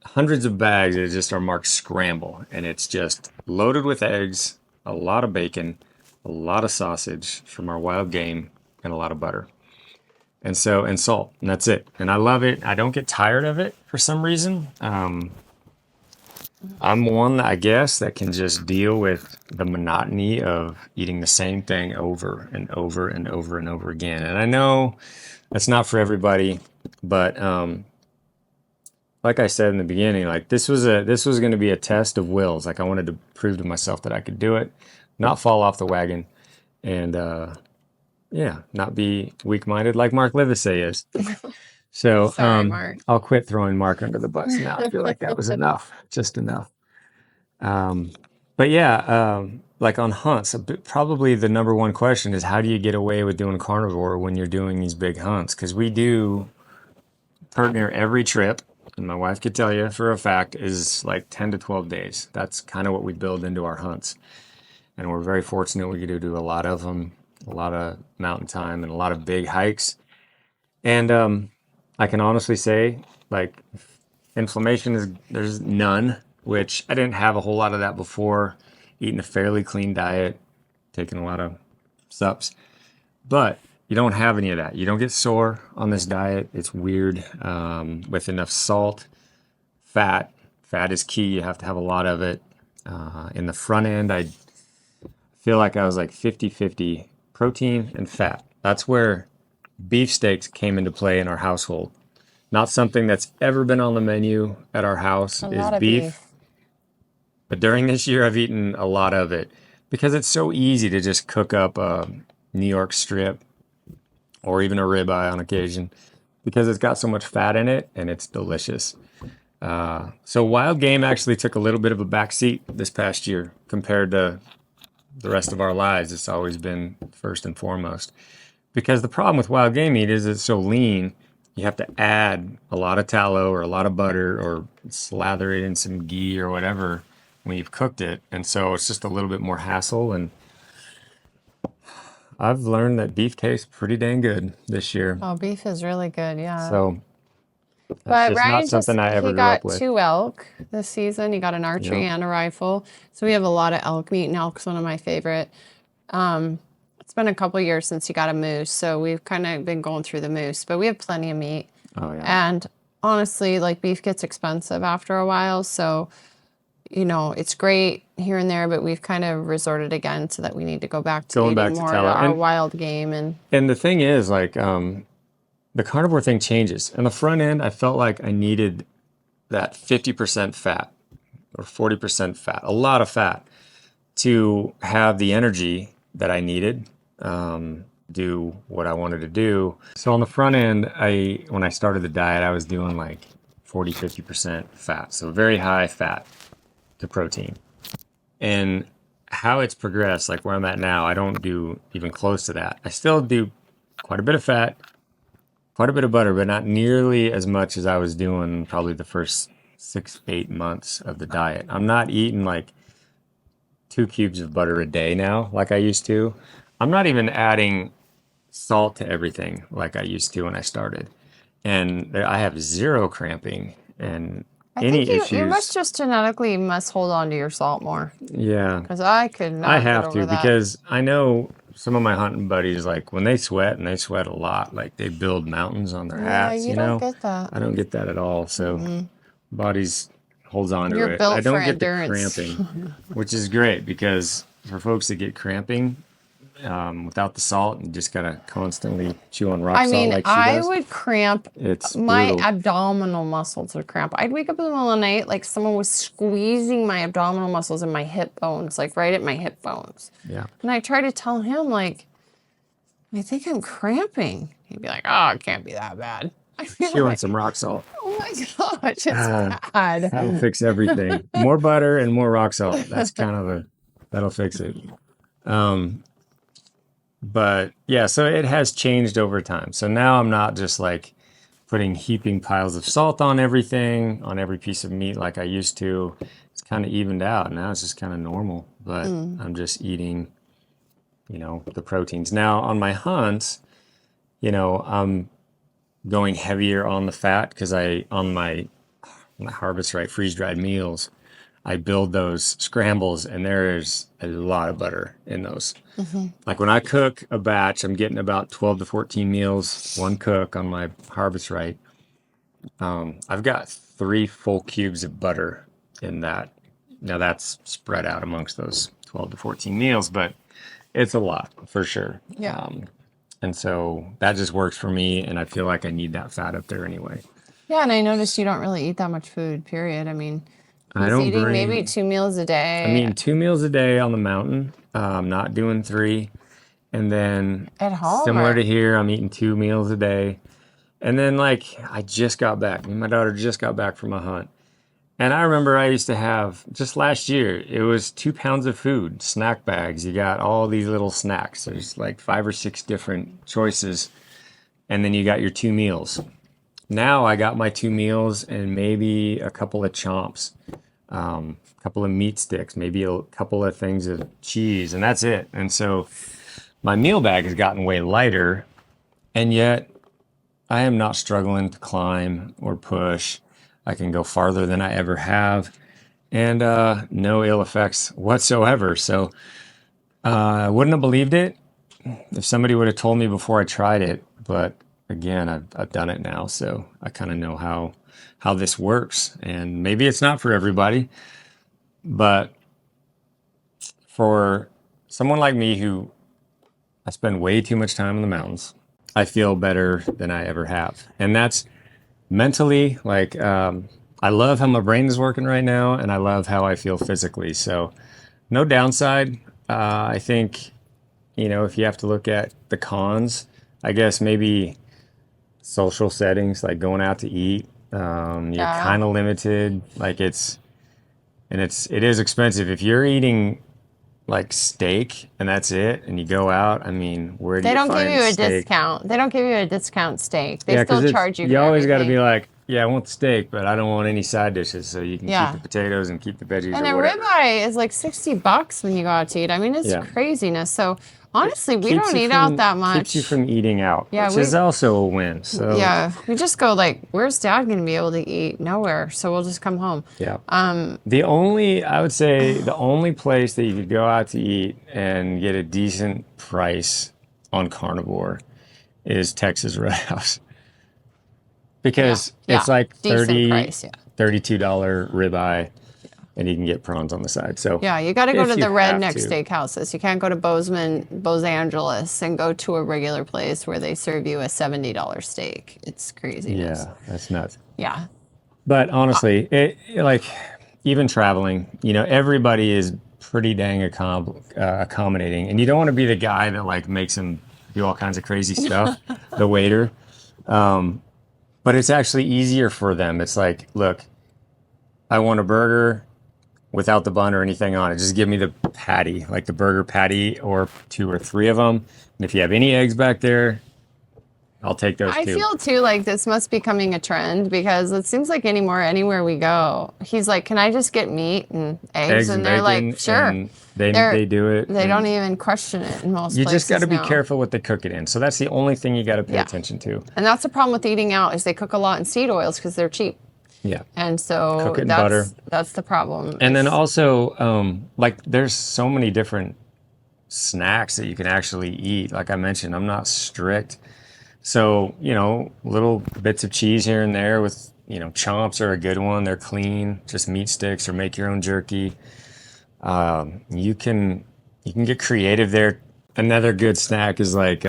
hundreds of bags that just are marked scramble, and it's just loaded with eggs, a lot of bacon, a lot of sausage from our wild game, and a lot of butter. And salt, and that's it. And I love it. I don't get tired of it for some reason. I'm one, I guess, that can just deal with the monotony of eating the same thing over and over and over and over again. And I know that's not for everybody, but like I said in the beginning, like this was going to be a test of wills. Like I wanted to prove to myself that I could do it, not fall off the wagon, and yeah, not be weak-minded like Mark Livesey is. So sorry, Mark. I'll quit throwing Mark under the bus now. I feel like that was enough, just enough. But yeah, like on hunts, probably the number one question is how do you get away with doing carnivore when you're doing these big hunts? Because we do partner every trip, and my wife could tell you for a fact, is like 10 to 12 days. That's kind of what we build into our hunts. And we're very fortunate we get to do a lot of them, a lot of mountain time and a lot of big hikes. And I can honestly say, like, inflammation there's none, which I didn't have a whole lot of that before, eating a fairly clean diet, taking a lot of sups. But you don't have any of that. You don't get sore on this diet. It's weird. With enough salt, fat. Fat is key. You have to have a lot of it. In the front end, I feel like I was like 50-50 protein and fat. That's where beef steaks came into play in our household. Not something that's ever been on the menu at our house A is lot of beef. beef. But during this year, I've eaten a lot of it because it's so easy to just cook up a New York strip or even a ribeye on occasion because it's got so much fat in it and it's delicious. So wild game actually took a little bit of a backseat this past year compared to the rest of our lives. It's always been first and foremost because the problem with wild game meat is it's so lean. You have to add a lot of tallow or a lot of butter or slather it in some ghee or whatever when you've cooked it. And so it's just a little bit more hassle. And I've learned that beef tastes pretty dang good this year. Oh, beef is really good, yeah. So that's But just not Ryan something I ever he grew up got with. 2 elk this season. He got an archery Yep. and a rifle. So we have a lot of elk meat, and elk's one of my favorite. It's been a couple years since he got a moose, so we've kind of been going through the moose, but we have plenty of meat. Oh, yeah. And honestly, like beef gets expensive after a while, so it's great here and there, but we've kind of resorted again to that we need to go back to Going eating back to more tallow. our wild game. And the thing is, like, the carnivore thing changes. On the front end, I felt like I needed that 50% fat or 40% fat, a lot of fat, to have the energy that I needed, do what I wanted to do. So on the front end, when I started the diet, I was doing like 40, 50% fat. So very high fat to protein. And how it's progressed, like where I'm at now, I don't do even close to that. I still do quite a bit of fat, quite a bit of butter, but not nearly as much as I was doing probably the first 6, 8 months of the diet. I'm not eating like 2 cubes of butter a day now like I used to. I'm not even adding salt to everything like I used to when I started. And I have zero cramping and I any think you must issues. just genetically must hold on to your salt more, Yeah, because I could I not get have over to that. because I know some of my hunting buddies, like when they sweat and they sweat a lot, like they build mountains on their Yeah, hats, you don't get that. I don't get that at all. So body's holds on to You're it. I built for don't get the endurance. cramping, which is great because for folks that get cramping, without the salt and just gotta constantly chew on rock I salt mean, like she I does, would cramp. it's My brutal. abdominal muscles would cramp. I'd wake up in the middle of the night like someone was squeezing my abdominal muscles and my hip bones, like right at my hip bones. Yeah. And I try to tell him, like, I think I'm cramping. He'd be like, oh, it can't be that bad. I'd be Chew on like, some rock salt. oh my gosh, it's Ah, bad. that'll fix everything. More butter and more rock salt. That'll fix it. But yeah, so it has changed over time. So now I'm not just like putting heaping piles of salt on everything, on every piece of meat like I used to. It's kind of evened out. Now it's just kind of normal, but I'm just eating, the proteins. Now on my hunts, I'm going heavier on the fat because on my harvest right freeze dried meals, I build those scrambles and there's a lot of butter in those. Like when I cook a batch, I'm getting about 12 to 14 meals, one cook on my harvest right. I've got 3 full cubes of butter in that. Now that's spread out amongst those 12 to 14 meals, but it's a lot for sure. Yeah. And so that just works for me, and I feel like I need that fat up there anyway. Yeah, and I noticed you don't really eat that much food, period. I mean, I he's don't eating maybe bring, 2 meals a I day mean, 2 meals a day on the mountain. I'm not doing three. And then at home, similar to or here, I'm eating 2 meals a day. And then like I just got back. Me and my daughter just got back from a hunt. And I remember I used to have just last year, it was 2 pounds of food, snack bags. You got all these little snacks. There's like 5 or 6 different choices. And then you got your 2 meals. Now I got my 2 meals and maybe a couple of chomps, a couple of meat sticks, maybe a couple of things of cheese, and that's it. And so my meal bag has gotten way lighter, and yet I am not struggling to climb or push. I can go farther than I ever have, and no ill effects whatsoever. So I wouldn't have believed it if somebody would have told me before I tried it. But again, I've done it now, so I kind of know how this works. And maybe it's not for everybody, but for someone like me who I spend way too much time in the mountains, I feel better than I ever have. And that's mentally, like, I love how my brain is working right now, and I love how I feel physically. So, no downside. I think, if you have to look at the cons, I guess maybe social settings, like going out to eat, you're yeah, kind of limited. Like, it is expensive. If you're eating like steak and that's it, and you go out, I mean, where do they you don't give find you a steak? discount. They don't give you a discount steak. They Yeah, still because charge you you for always got to be everything. like, yeah, I want the steak, but I don't want any side dishes, so you can keep the Yeah. potatoes and keep the veggies And or a whatever. ribeye is like $60 when you go out to eat. I mean, it's Yeah, craziness. So it honestly, we don't eat out that keeps you much. from eating out, Yeah, which is we also a win. So we just go like, where's Dad gonna be able to eat? Nowhere. So we'll just come home. yeah, I would say the only place that you could go out to eat and get a decent price on carnivore is Texas Roadhouse. Yeah, Because yeah, it's like decent 30 price. Yeah, $32 ribeye. and you can get prawns on the side. So Yeah, you got to go to if you the have redneck to. steakhouses. You can't go to Bos Angeles and go to a regular place where they serve you a $70 steak. It's craziness. Yeah, that's nuts. Yeah. But honestly, like even traveling, everybody is pretty dang accommodating, and you don't want to be the guy that like makes them do all kinds of crazy stuff, the waiter. But it's actually easier for them. It's like, look, I want a burger without the bun or anything on it. Just give me the patty, like the burger patty, or 2 or 3 of them. And if you have any eggs back there, I'll take those I too. feel too like this must be becoming a trend because it seems like anywhere we go, he's like, "Can I just get meat and eggs?" Eggs And and they're like, bacon, "Sure." and they They're they do it. they don't And even question it in most you just got to places be now. careful what they cook it in. So that's the only thing you got to pay Yeah. attention to. And that's the problem with eating out is they cook a lot in seed oils because they're cheap. Yeah. And so Cook it in butter. that's the problem. And then also, like there's so many different snacks that you can actually eat. Like I mentioned, I'm not strict. So, little bits of cheese here and there with, chomps are a good one. They're clean, just meat sticks or make your own jerky. You can get creative there. Another good snack is like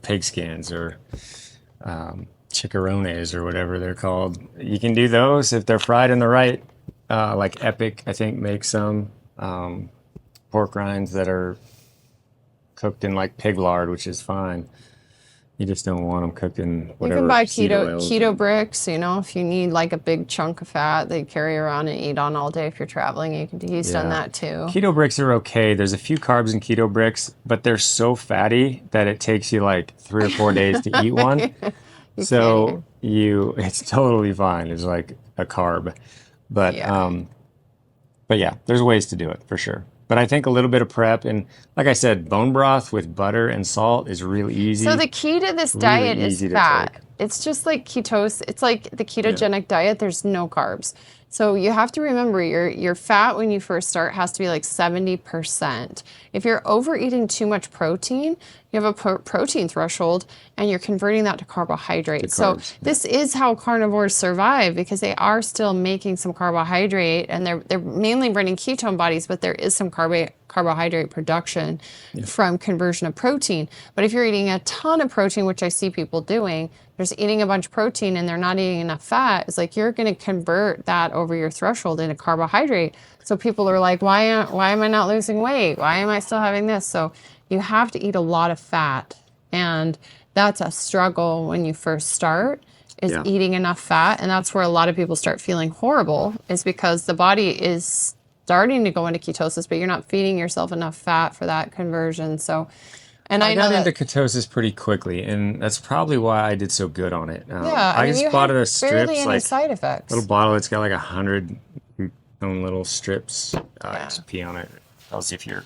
pig skins or chicharrones or whatever they're called. You can do those if they're fried in the right, like Epic, I think, makes some pork rinds that are cooked in like pig lard, which is fine. You just don't want them cooked in You whatever can buy seed oils. keto bricks, if you need like a big chunk of fat that you carry around and eat on all day if you're traveling, you can yeast on that too. Keto bricks are okay. There's a few carbs in keto bricks, but they're so fatty that it takes you like 3 or 4 days to eat one. So it's totally fine. It's like a carb, but Yeah. but yeah, there's ways to do it for sure. But I think a little bit of prep and, like I said, bone broth with butter and salt is really easy. So the key to this Really diet is easy to fat. take. It's just like ketose. It's like the ketogenic diet. There's no carbs. So you have to remember your fat when you first start has to be like 70%. If you're overeating too much protein, you have a protein threshold and you're converting that to carbohydrate. So this is how carnivores survive because they are still making some carbohydrate and they're mainly burning ketone bodies, but there is some carbohydrate production from conversion of protein. But if you're eating a ton of protein, which I see people doing, there's eating a bunch of protein and they're not eating enough fat, it's like you're going to convert that over your threshold into carbohydrate. So people are like, why am I not losing weight? Why am I still having this? So you have to eat a lot of fat. And that's a struggle when you first start is eating enough fat. And that's where a lot of people start feeling horrible is because the body is starting to go into ketosis, but you're not feeding yourself enough fat for that conversion. So, and I got know into that, ketosis pretty quickly, and that's probably why I did so good on it. yeah, I I mean, just you bought had a barely strips, any like side effects. little bottle. It's got like 100 own little strips. Yeah. Just pee on it. Tells you if you're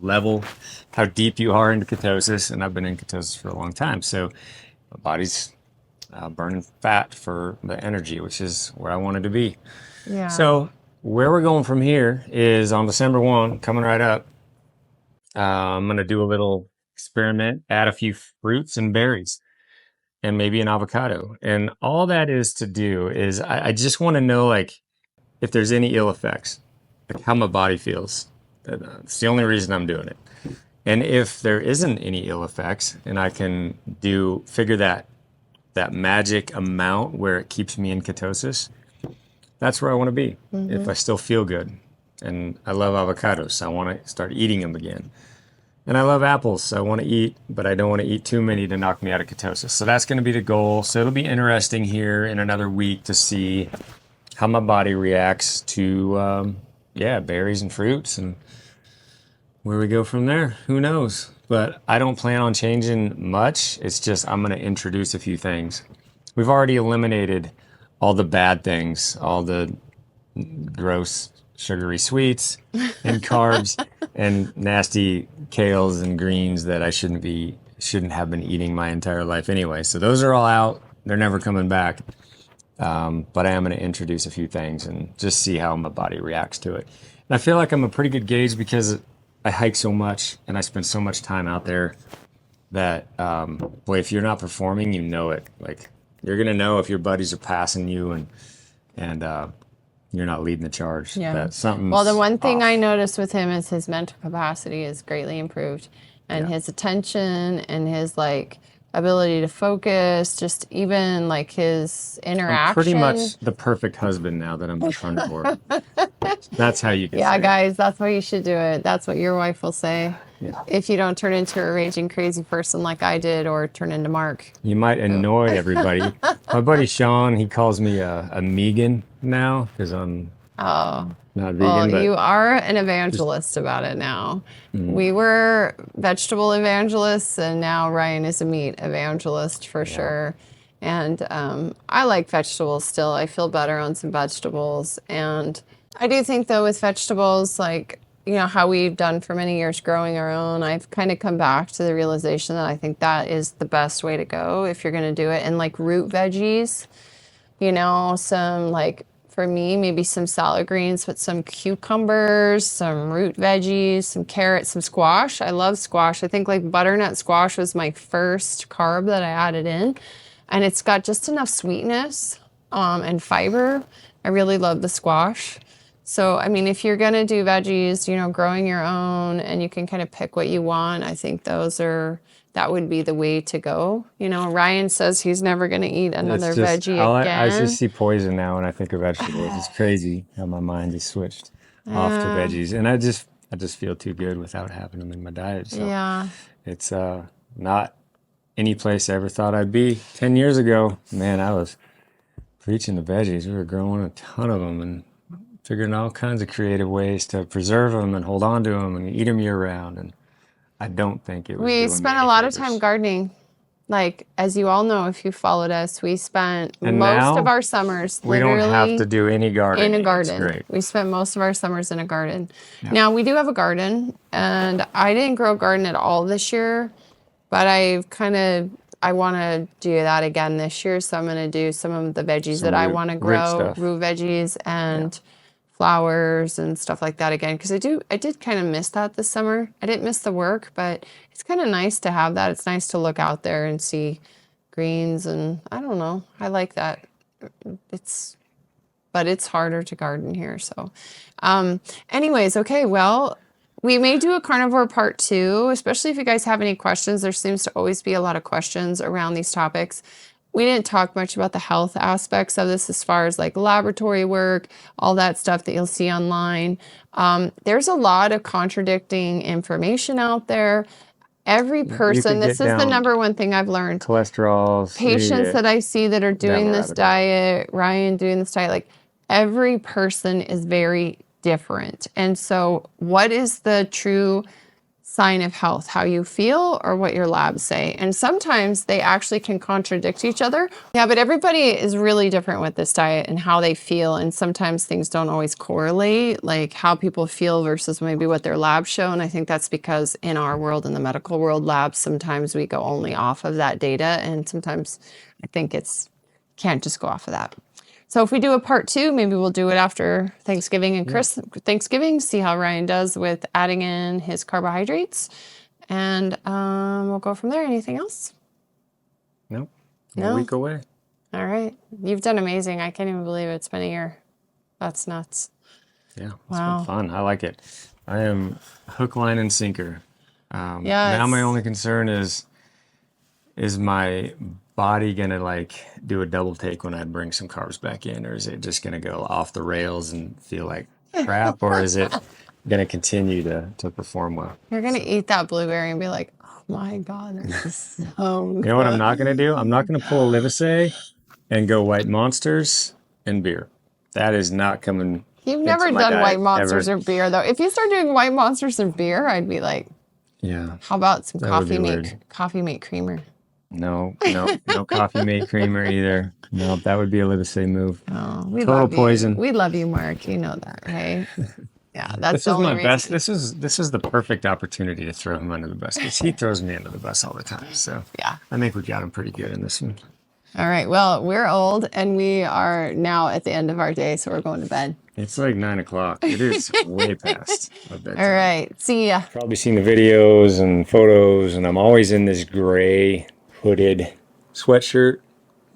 level, how deep you are into ketosis, and I've been in ketosis for a long time, so my body's burning fat for the energy, which is where I wanted to be. Yeah. So where we're going from here is on December 1, coming right up. I'm going to do a little experiment, add a few fruits and berries and maybe an avocado. And all that is to do is I just want to know, like, if there's any ill effects, like how my body feels. It's the only reason I'm doing it. And if there isn't any ill effects and I can figure that magic amount where it keeps me in ketosis, that's where I want to be. If I still feel good. And I love avocados, so I want to start eating them again. And I love apples, so I want to eat, but I don't want to eat too many to knock me out of ketosis. So that's going to be the goal. So it'll be interesting here in another week to see how my body reacts to, berries and fruits and where we go from there. Who knows? But I don't plan on changing much. It's just I'm going to introduce a few things. We've already eliminated all the bad things, all the gross sugary sweets and carbs and nasty kales and greens that I shouldn't have been eating my entire life anyway. So those are all out. They're never coming back. But I am going to introduce a few things and just see how my body reacts to it. And I feel like I'm a pretty good gauge because I hike so much and I spend so much time out there that, boy, if you're not performing, you know it. Like you're going to know if your buddies are passing you and you're not leading the charge. Yeah. That something's Well, the one thing off. I noticed with him is his mental capacity is greatly improved, and his attention and his like ability to focus, just even like his I'm pretty interaction. much the perfect husband now that I'm a carnivore. That's how you can Yeah, say it. guys, that's why you should do it. That's what your wife will say. Yeah. If you don't turn into a raging crazy person like I did, or turn into Mark. You might annoy everybody. My buddy Sean, he calls me a Megan now because I'm Oh, not well, vegan, but you are an evangelist about it now. Mm. We were vegetable evangelists, and now Ryan is a meat evangelist for sure. And I like vegetables still. I feel better on some vegetables. And I do think, though, with vegetables, like, you know, how we've done for many years growing our own, I've kind of come back to the realization that I think that is the best way to go if you're going to do it. And like root veggies, you know, some like, for me, maybe some salad greens, but some cucumbers, some root veggies, some carrots, some squash. I love squash. I think like butternut squash was my first carb that I added in. And it's got just enough sweetness and fiber. I really love the squash. So, I mean, if you're going to do veggies, you know, growing your own and you can kind of pick what you want, I think that would be the way to go. You know, Ryan says he's never going to eat another it's just veggie I again. just see poison now when I think of vegetables. It's crazy how my mind has switched off to veggies, and I just feel too good without having them in my diet. So Yeah. it's not any place I ever thought I'd be. 10 years ago, man, I was preaching the veggies. We were growing a ton of them and figuring all kinds of creative ways to preserve them and hold on to them and eat them year round. And I don't think it was We doing me spent a any lot of favors. time gardening. Like, as you all know, if you followed us, we spent And most now, of our summers we don't have literally to do any gardening. in a It's garden. great. We spent most of our summers in a garden. Yeah. Now, we do have a garden, and I didn't grow a garden at all this year, but I want to do that again this year. So I'm going to do some of the veggies Some that I root- want to root grow, stuff. root veggies and flowers and stuff like that again. Because I did kind of miss that this summer. I didn't miss the work, but it's kind of nice to have that. It's nice to look out there and see greens, and I don't know. I like that. But it's harder to garden here. So, anyways, okay. Well, we may do a carnivore part 2, especially if you guys have any questions. There seems to always be a lot of questions around these topics. We didn't talk much about the health aspects of this as far as like laboratory work, all that stuff that you'll see online. There's a lot of contradicting information out there. Every person, this is the number one thing I've learned. Cholesterol, Patients that I see that are doing this diet, Ryan doing this diet, like every person is very different. And so what is the true sign of health? How you feel or what your labs say? And sometimes they actually can contradict each other. Yeah, but everybody is really different with this diet and how they feel. And sometimes things don't always correlate, like how people feel versus maybe what their labs show. And I think that's because in our world, in the medical world, labs, sometimes we go only off of that data. And sometimes I think can't just go off of that. So if we do a part 2, maybe we'll do it after Thanksgiving and Thanksgiving, see how Ryan does with adding in his carbohydrates. And we'll go from there. Anything else? Nope. No? A week away. All right. You've done amazing. I can't even believe it's been a year. That's nuts. Yeah, it's been fun. I like it. I am hook, line, and sinker. Now my only concern is my body gonna like do a double take when I bring some carbs back in, or is it just gonna go off the rails and feel like crap, or is it gonna continue to perform well? You're gonna eat that blueberry and be like, oh my God, this is so good. You know what I'm not gonna do? I'm not gonna pull a Livesay and go white monsters and beer. That is not coming. You've never done white monsters ever. or beer though. If you start doing white monsters and beer, I'd be like, yeah. How about some That would be coffee mate creamer? No coffee mate creamer either. No, that would be a Livesay move. Oh, we Total love poison. You. We love you, Mark. You know that, right? Yeah, that's This the is only my reason. best. This is the perfect opportunity to throw him under the bus because he throws me under the bus all the time. So yeah, I think we got him pretty good in this one. All right. Well, we're old and we are now at the end of our day, so we're going to bed. It's like 9 o'clock. It is way past my bedtime. All right. See ya. Probably seen the videos and photos, and I'm always in this gray hooded sweatshirt.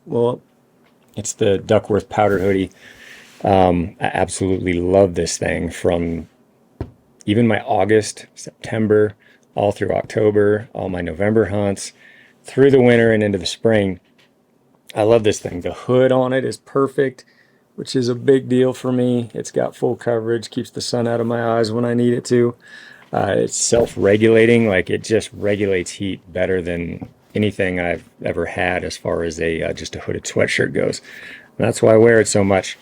Well, it's the Duckworth powder hoodie. I absolutely love this thing from even my August, September, all through October, all my November hunts, through the winter and into the spring. I love this thing. The hood on it is perfect, which is a big deal for me. It's got full coverage, keeps the sun out of my eyes when I need it to. It's self-regulating, like it just regulates heat better than anything I've ever had as far as a just a hooded sweatshirt goes. And that's why I wear it so much.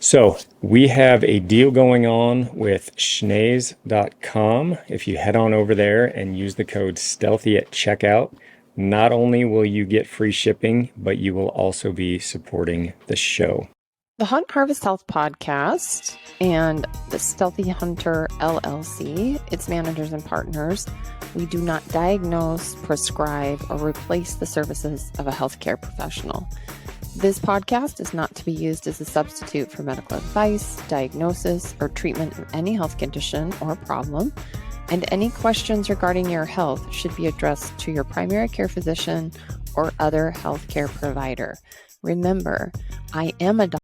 So we have a deal going on with schnees.com. If you head on over there and use the code STEALTHY at checkout, not only will you get free shipping, but you will also be supporting the show. The Hunt Harvest Health Podcast and the Stealthy Hunter LLC, its managers and partners, we do not diagnose, prescribe, or replace the services of a healthcare professional. This podcast is not to be used as a substitute for medical advice, diagnosis, or treatment of any health condition or problem, and any questions regarding your health should be addressed to your primary care physician or other healthcare provider. Remember, I am a doctor